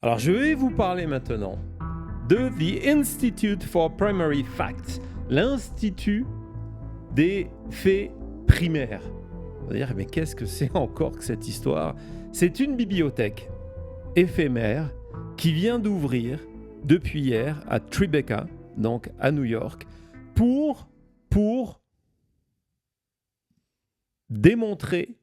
Alors, je vais vous parler maintenant de The Institute for Primary Facts, l'Institut des faits primaires. On va dire, mais qu'est-ce que c'est encore que cette histoire? C'est une bibliothèque éphémère qui vient d'ouvrir depuis hier à Tribeca, donc à New York, pour démontrer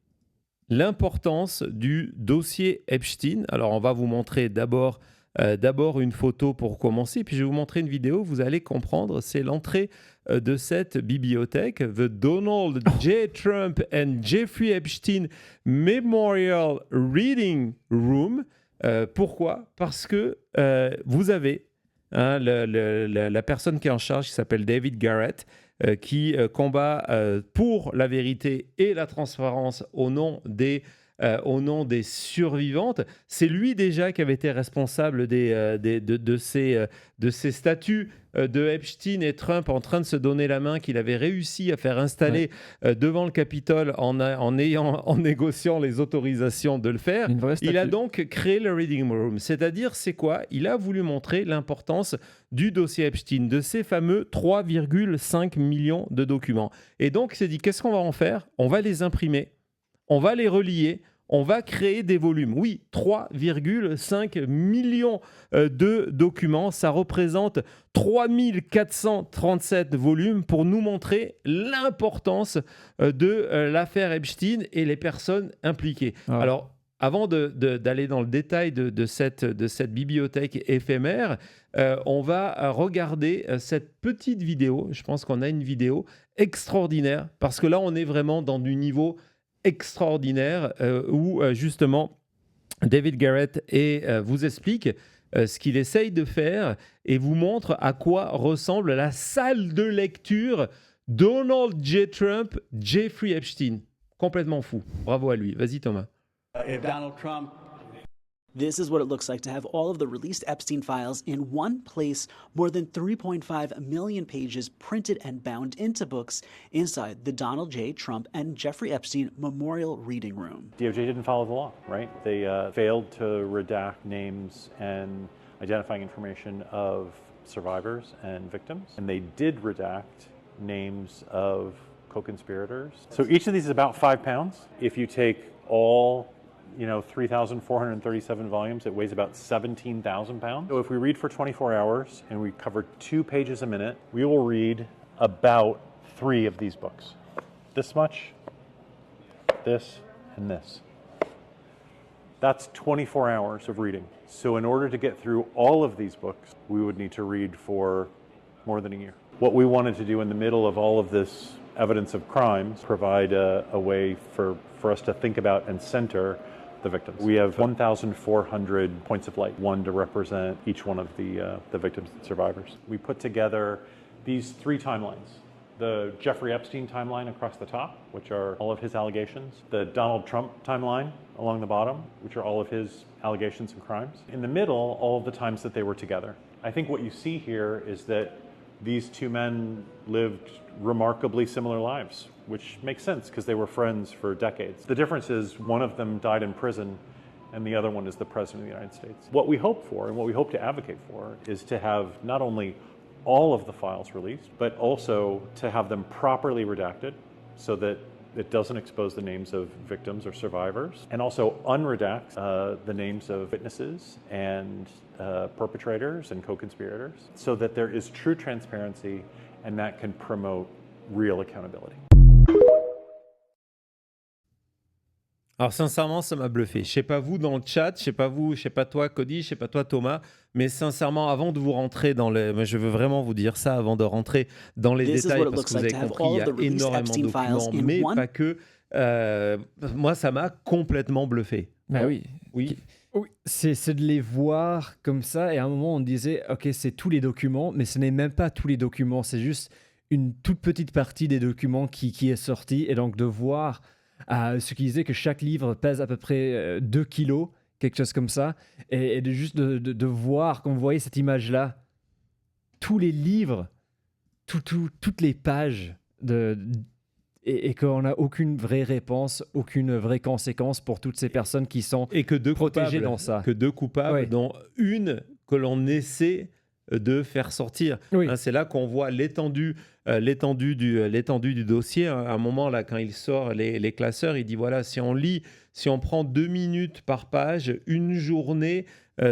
l'importance du dossier Epstein. Alors, on va vous montrer d'abord une photo pour commencer, puis je vais vous montrer une vidéo, vous allez comprendre, c'est l'entrée de cette bibliothèque, The Donald J. Trump and Jeffrey Epstein Memorial Reading Room. Pourquoi? Parce que vous avez la personne qui est en charge, qui s'appelle David Garrett, qui combat pour la vérité et la transparence au nom des survivantes. C'est lui déjà qui avait été responsable de ces statuts de Epstein et Trump en train de se donner la main, qu'il avait réussi à faire installer devant le Capitole en négociant les autorisations de le faire. Il a donc créé le Reading Room. C'est-à-dire, c'est quoi? Il a voulu montrer l'importance du dossier Epstein, de ces fameux 3,5 millions de documents. Et donc, il s'est dit, qu'est-ce qu'on va en faire? On va les imprimer. On va les relier, on va créer des volumes. Oui, 3,5 millions de documents, ça représente 3437 volumes pour nous montrer l'importance de l'affaire Epstein et les personnes impliquées. Ah. Alors, avant d'aller dans le détail de cette bibliothèque éphémère, on va regarder cette petite vidéo. Je pense qu'on a une vidéo extraordinaire parce que là, on est vraiment dans du niveau extraordinaire où justement David Garrett vous explique ce qu'il essaye de faire et vous montre à quoi ressemble la salle de lecture Donald J. Trump, Jeffrey Epstein. Complètement fou. Bravo à lui. Vas-y Thomas. Donald Trump. This is what it looks like to have all of the released Epstein files in one place, more than 3.5 million pages printed and bound into books inside the Donald J. Trump and Jeffrey Epstein Memorial Reading Room. DOJ didn't follow the law, right? They failed to redact names and identifying information of survivors and victims, and they did redact names of co-conspirators. So each of these is about 5 pounds. If you take all 3,437 volumes, it weighs about 17,000 pounds. So if we read for 24 hours and we cover 2 pages a minute, we will read about 3 of these books. This much, this, and this. That's 24 hours of reading. So in order to get through all of these books, we would need to read for more than a year. What we wanted to do in the middle of all of this evidence of crimes, provide a way for us to think about and center the victims. We have 1,400 points of light, one to represent each one of the victims and survivors. We put together these 3 timelines. The Jeffrey Epstein timeline across the top, which are all of his allegations. The Donald Trump timeline along the bottom, which are all of his allegations and crimes. In the middle, all of the times that they were together. I think what you see here is that these 2 men lived remarkably similar lives, which makes sense because they were friends for decades. The difference is one of them died in prison and the other one is the President of the United States. What we hope for and what we hope to advocate for is to have not only all of the files released, but also to have them properly redacted so that it doesn't expose the names of victims or survivors, and also unredact the names of witnesses and perpetrators and co-conspirators so that there is true transparency and that can promote real accountability. Alors sincèrement, ça m'a bluffé. Je sais pas vous dans le chat, je sais pas toi Cody, je sais pas toi Thomas, mais sincèrement, avant de vous rentrer je veux vraiment vous dire ça avant de rentrer dans les détails parce que vous avez compris, il y a énormément de documents, mais pas que. Moi, ça m'a complètement bluffé. Bah oui. Oui. Oui, c'est de les voir comme ça, et à un moment on disait ok, c'est tous les documents, mais ce n'est même pas tous les documents, c'est juste une toute petite partie des documents qui est sortie, et donc de voir ce qui disait que chaque livre pèse à peu près 2 kilos, quelque chose comme ça, et de voir, quand vous voyez cette image-là, tous les livres, toutes les pages et qu'on n'a aucune vraie réponse, aucune vraie conséquence pour toutes ces personnes qui sont Et que deux protégées coupables, dans ça. que deux coupables, Ouais. dont une que l'on essaie de faire sortir. Oui. Hein, c'est là qu'on voit l'étendue du dossier. À un moment, là, quand il sort les classeurs, il dit, voilà, si on prend 2 minutes par page, une journée,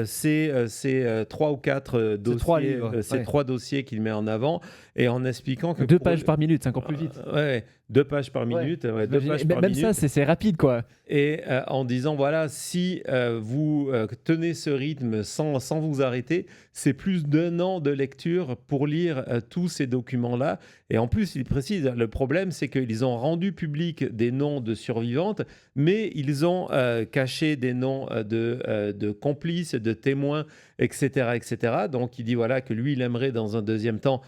c'est 3 ou 4 dossiers. 3 livres, C'est ouais. 3 dossiers qu'il met en avant, et en expliquant que 2 pour pages par minute, c'est encore plus vite. Ouais, 2 pages par minute. Ouais, 2 pages par Même minute. ça, c'est rapide, quoi. Et en disant, voilà, si vous tenez ce rythme sans vous arrêter, c'est plus d'1 an de lecture pour lire tous ces documents-là. Et en plus, il précise, le problème, c'est qu'ils ont rendu public des noms de survivantes, mais ils ont caché des noms de complices, de témoins, etc., etc. Donc, il dit, voilà, que lui, il aimerait, dans un deuxième temps,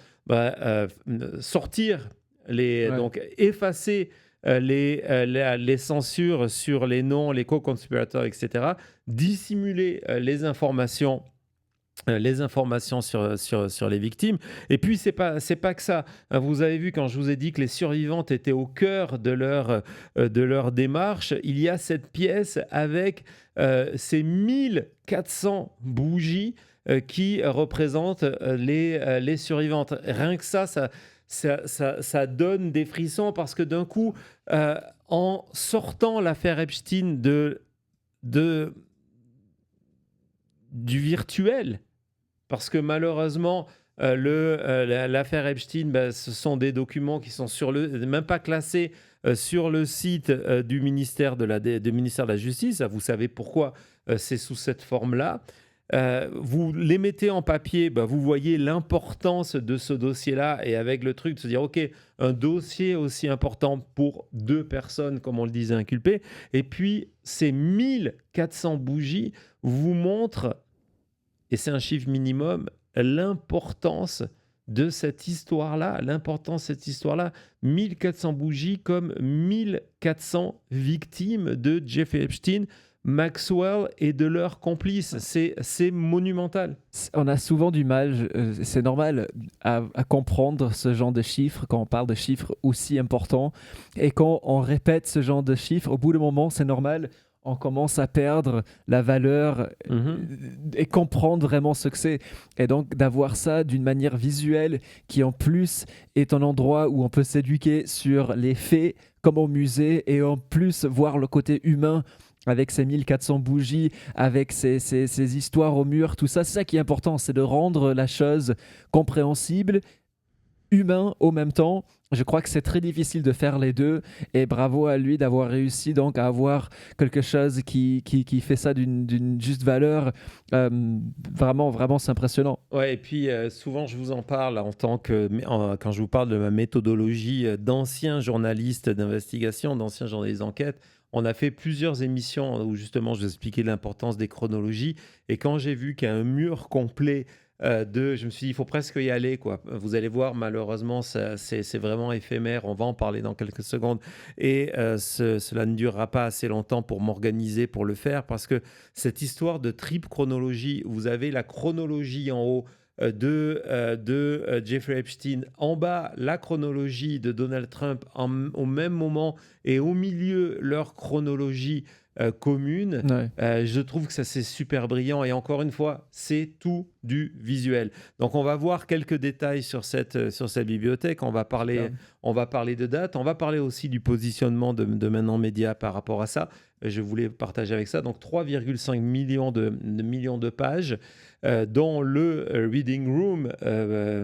sortir, donc effacer les censures sur les noms, les co-conspirateurs, etc., dissimuler les informations sur les victimes. Et puis, c'est pas que ça. Vous avez vu, quand je vous ai dit que les survivantes étaient au cœur de leur démarche, il y a cette pièce avec ces 1400 bougies qui représentent les survivantes. Rien que ça donne des frissons, parce que d'un coup, en sortant l'affaire Epstein du virtuel, parce que malheureusement, l'affaire Epstein, ce sont des documents qui sont même pas classés sur le site du ministère de la Justice. Vous savez pourquoi c'est sous cette forme-là. Vous les mettez en papier, vous voyez l'importance de ce dossier-là, et avec le truc de se dire, OK, un dossier aussi important pour 2 personnes, comme on le disait, inculpées, et puis ces 1400 bougies vous montrent, et c'est un chiffre minimum, l'importance de cette histoire-là, 1400 bougies comme 1400 victimes de Jeffrey Epstein, Maxwell et de leurs complices. C'est monumental. On a souvent du mal, c'est normal, à comprendre ce genre de chiffres quand on parle de chiffres aussi importants. Et quand on répète ce genre de chiffres, au bout d'un moment, c'est normal, on commence à perdre la valeur et comprendre vraiment ce que c'est. Et donc, d'avoir ça d'une manière visuelle qui, en plus, est un endroit où on peut s'éduquer sur les faits, comme au musée, et en plus, voir le côté humain avec ces 1400 bougies, avec ces histoires au mur, tout ça, c'est ça qui est important, c'est de rendre la chose compréhensible, humain au même temps. Je crois que c'est très difficile de faire les deux, et bravo à lui d'avoir réussi donc à avoir quelque chose qui fait ça d'une juste valeur. Vraiment, vraiment, c'est impressionnant. Ouais, et puis souvent je vous en parle quand je vous parle de ma méthodologie d'ancien journaliste d'investigation, d'ancien journaliste d'enquête. On a fait plusieurs émissions où justement je vous expliquais l'importance des chronologies, et quand j'ai vu qu'il y a un mur complet je me suis dit, il faut presque y aller, quoi. Vous allez voir, malheureusement, c'est vraiment éphémère. On va en parler dans quelques secondes. Et cela ne durera pas assez longtemps pour m'organiser pour le faire, parce que cette histoire de triple chronologie, vous avez la chronologie en haut de Jeffrey Epstein, en bas la chronologie de Donald Trump au même moment, et au milieu leur chronologie commune. Je trouve que ça, c'est super brillant, et encore une fois, c'est tout du visuel. Donc on va voir quelques détails sur cette bibliothèque. On va parler de date, on va parler aussi du positionnement de Maintenant Média par rapport à ça. Je voulais partager avec ça. Donc 3,5 millions de pages, dont le Reading Room,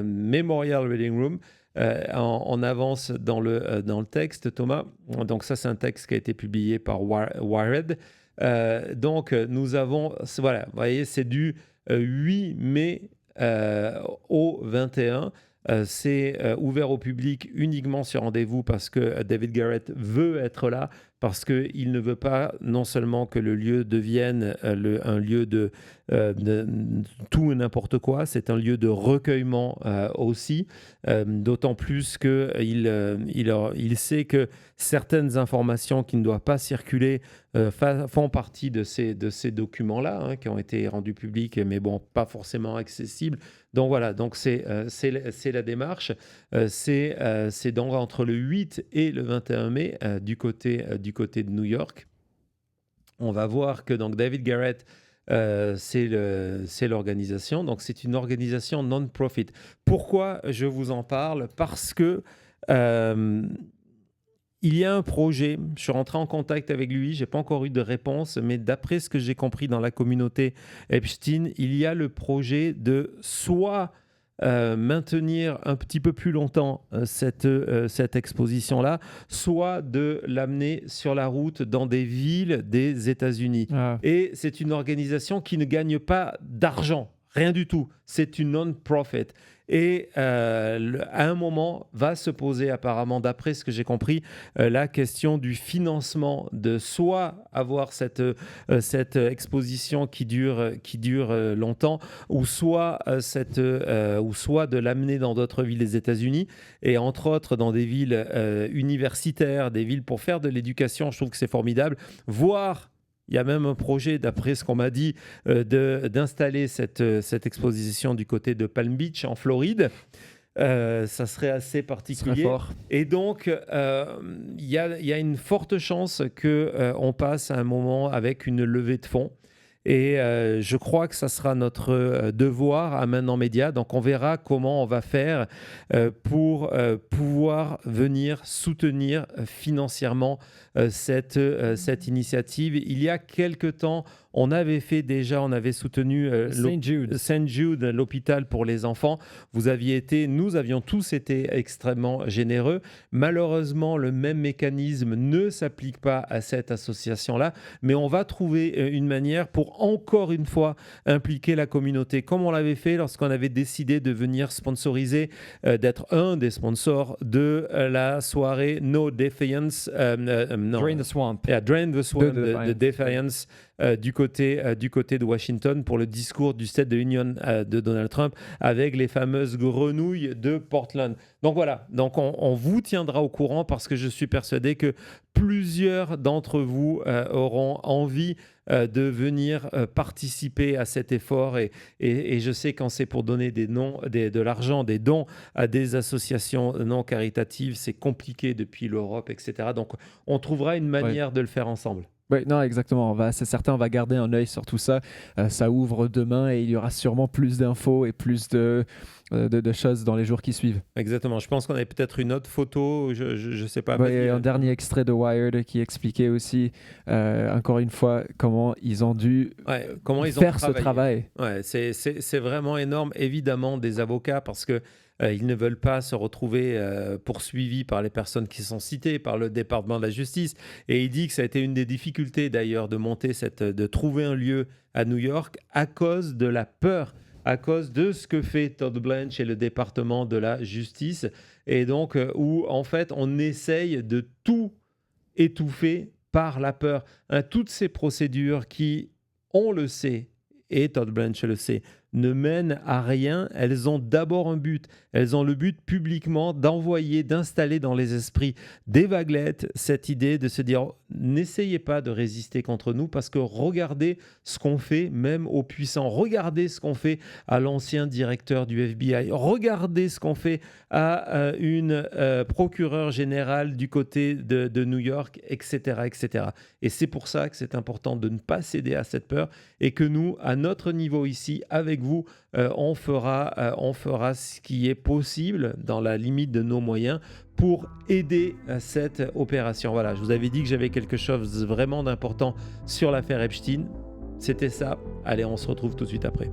Memorial Reading Room. On avance dans le texte, Thomas. Donc ça, c'est un texte qui a été publié par Wired. Donc nous avons, voilà, vous voyez, c'est du 8 mai au 21. C'est ouvert au public uniquement sur rendez-vous, parce que David Garrett veut être là, parce qu'il ne veut pas non seulement que le lieu devienne un lieu de tout et n'importe quoi, c'est un lieu de recueillement aussi, d'autant plus qu'il sait que certaines informations qui ne doivent pas circuler font partie de ces documents-là, hein, qui ont été rendus publics, mais bon, pas forcément accessibles. Donc voilà, donc c'est la démarche. C'est donc entre le 8 et le 21 mai du côté de New York. On va voir que donc David Garrett, c'est l'organisation. Donc c'est une organisation non-profit. Pourquoi je vous en parle ? Parce que il y a un projet, je suis rentré en contact avec lui, je n'ai pas encore eu de réponse, mais d'après ce que j'ai compris dans la communauté Epstein, il y a le projet de soit maintenir un petit peu plus longtemps cette exposition-là, soit de l'amener sur la route dans des villes des États-Unis. Ah. Et c'est une organisation qui ne gagne pas d'argent, rien du tout. C'est une non-profit. Et à un moment, va se poser apparemment, d'après ce que j'ai compris, la question du financement, de soit avoir cette exposition qui dure longtemps, ou soit de l'amener dans d'autres villes des États-Unis, et entre autres dans des villes universitaires, des villes pour faire de l'éducation. Je trouve que c'est formidable. Voire, il y a même un projet, d'après ce qu'on m'a dit, d'installer cette exposition du côté de Palm Beach, en Floride. Ça serait assez particulier. Fort. Et donc, il y a une forte chance qu'on passe à un moment avec une levée de fonds. Et je crois que ça sera notre devoir à Maintenant Média. Donc, on verra comment on va faire pour pouvoir venir soutenir financièrement cette initiative. Il y a quelque temps, on avait soutenu St. Jude, l'hôpital pour les enfants. Nous avions tous été extrêmement généreux. Malheureusement, le même mécanisme ne s'applique pas à cette association-là, mais on va trouver une manière pour encore une fois impliquer la communauté, comme on l'avait fait lorsqu'on avait décidé de venir sponsoriser, d'être un des sponsors de la soirée No Defiance, Drain the Swamp. Yeah, Drain the Swamp de Defiance. Du côté de Washington pour le discours du State of the Union de Donald Trump avec les fameuses grenouilles de Portland. Donc voilà, donc on vous tiendra au courant parce que je suis persuadé que plusieurs d'entre vous auront envie de venir participer à cet effort et je sais quand c'est pour donner de l'argent, des dons à des associations non caritatives, c'est compliqué depuis l'Europe, etc. Donc on trouvera une manière de le faire ensemble. Oui, non, exactement. C'est certain, on va garder un œil sur tout ça. Ça ouvre demain et il y aura sûrement plus d'infos et plus de choses dans les jours qui suivent. Exactement. Je pense qu'on avait peut-être une autre photo, je ne sais pas. Ouais, un dernier extrait de Wired qui expliquait aussi, encore une fois, comment ils ont dû faire ce travail. Ouais, c'est vraiment énorme. Évidemment, des avocats, parce que ils ne veulent pas se retrouver poursuivis par les personnes qui sont citées par le département de la justice. Et il dit que ça a été une des difficultés d'ailleurs de trouver un lieu à New York à cause de la peur, à cause de ce que fait Todd Blanche et le département de la justice. Et donc, où en fait, on essaye de tout étouffer par la peur. Toutes ces procédures qui, on le sait, et Todd Blanche le sait, ne mènent à rien. Elles ont d'abord un but. Elles ont le but publiquement d'installer dans les esprits des vaguelettes cette idée de se dire n'essayez pas de résister contre nous parce que regardez ce qu'on fait même aux puissants. Regardez ce qu'on fait à l'ancien directeur du FBI. Regardez ce qu'on fait à une procureure générale du côté de New York, etc., etc. Et c'est pour ça que c'est important de ne pas céder à cette peur et que nous, à notre niveau ici, avec vous, on fera ce qui est possible dans la limite de nos moyens pour aider cette opération. Voilà, je vous avais dit que j'avais quelque chose vraiment d'important sur l'affaire Epstein. C'était ça. Allez, on se retrouve tout de suite après.